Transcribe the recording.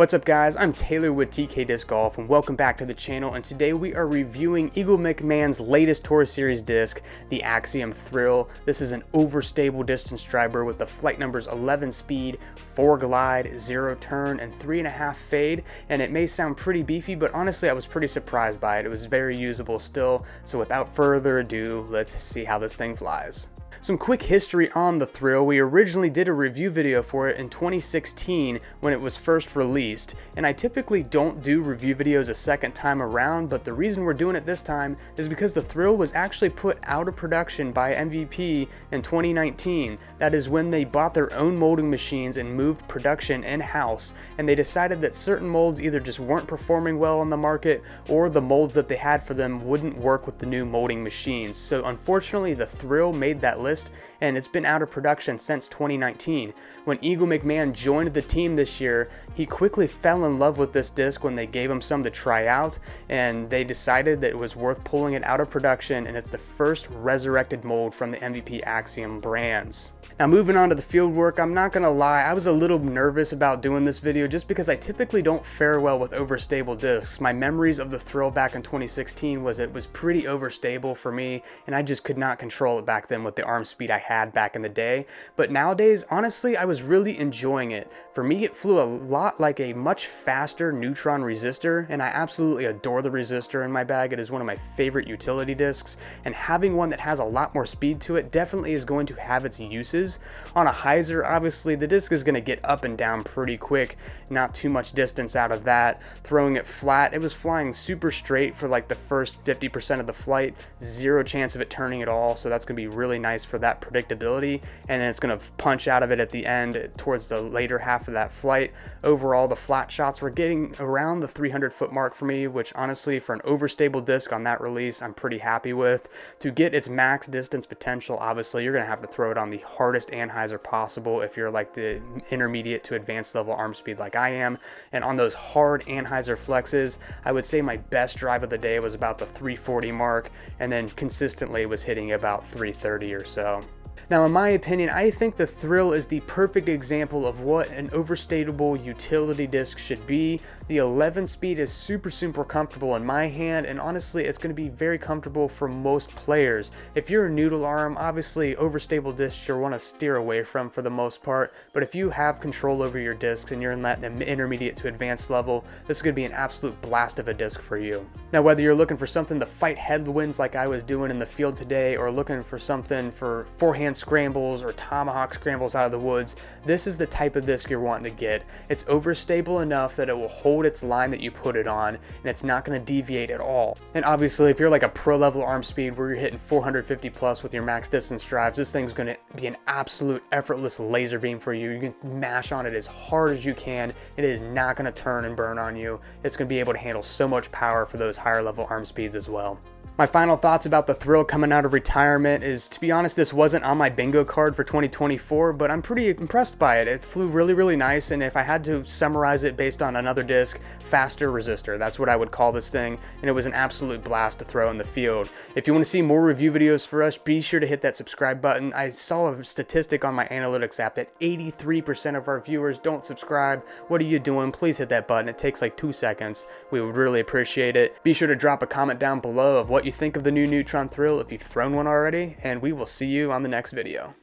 What's up guys, I'm Taylor with TK Disc Golf and welcome back to the channel, and today we are reviewing Eagle McMahon's latest Tour Series disc, the Axiom Thrill. This is an overstable distance driver with the flight numbers 11 speed, 4 glide, 0 turn, and 3.5 fade, and it may sound pretty beefy, but honestly I was pretty surprised by it. It was very usable still, so without further ado, let's see how this thing flies. Some quick history on the Thrill. We originally did a review video for it in 2016 when it was first released, and I typically don't do review videos a second time around, but the reason we're doing it this time is because the Thrill was actually put out of production by MVP in 2019. That is when they bought their own molding machines and moved production in-house, and they decided that certain molds either just weren't performing well on the market or the molds that they had for them wouldn't work with the new molding machines. So unfortunately the Thrill made that list, and it's been out of production since 2019. When Eagle McMahon joined the team this year, he quickly fell in love with this disc when they gave him some to try out, and they decided that it was worth pulling it out of production, and it's the first resurrected mold from the MVP Axiom brands. Now moving on to the field work, I'm not gonna lie, I was a little nervous about doing this video just because I typically don't fare well with overstable discs. My memories of the Thrill back in 2016 was it was pretty overstable for me, and I just could not control it back then with the arm speed I had back in the day. But nowadays, honestly, I was really enjoying it. For me, it flew a lot like a much faster neutron resistor, and I absolutely adore the resistor in my bag. It is one of my favorite utility discs, and having one that has a lot more speed to it definitely is going to have its uses. On a hyzer, obviously, the disc is going to get up and down pretty quick, not too much distance out of that. Throwing it flat, it was flying super straight for like the first 50% of the flight, zero chance of it turning at all, so that's going to be really nice for that predictability, and then it's going to punch out of it at the end towards the later half of that flight. Overall, the flat shots were getting around the 300-foot mark for me, which honestly for an overstable disc on that release I'm pretty happy with. To get its max distance potential, obviously you're going to have to throw it on the hardest anhyzer possible if you're like the intermediate to advanced level arm speed like I am, and on those hard anhyzer flexes I would say my best drive of the day was about the 340 mark, and then consistently was hitting about 330 or so. Now, in my opinion, I think the Thrill is the perfect example of what an overstatable utility disc should be. The 11 speed is super comfortable in my hand, and honestly, it's going to be very comfortable for most players. If you're a noodle arm, obviously overstable discs you'll want to steer away from for the most part, but if you have control over your discs and you're in that intermediate to advanced level, this is going to be an absolute blast of a disc for you. Now, whether you're looking for something to fight headwinds like I was doing in the field today, or looking for something for forehand scrambles or tomahawk scrambles out of the woods, this is the type of disc you're wanting to get. It's overstable enough that it will hold its line that you put it on, and it's not going to deviate at all. And obviously, if you're like a pro level arm speed where you're hitting 450 plus with your max distance drives, this thing's going to be an absolute effortless laser beam for you. You can mash on it as hard as you can. It is not going to turn and burn on you. It's going to be able to handle so much power for those higher level arm speeds as well. My final thoughts about the Thrill coming out of retirement is, to be honest, this wasn't on my bingo card for 2024, but I'm pretty impressed by it. It flew really nice, and if I had to summarize it based on another disc, faster resistor. That's what I would call this thing, and it was an absolute blast to throw in the field. If you want to see more review videos for us, be sure to hit that subscribe button. I saw a statistic on my analytics app that 83% of our viewers don't subscribe. What are you doing? Please hit that button. It takes like 2 seconds. We would really appreciate it. Be sure to drop a comment down below of what you think of the new Neutron Thrill if you've thrown one already, and we will see you on the next video.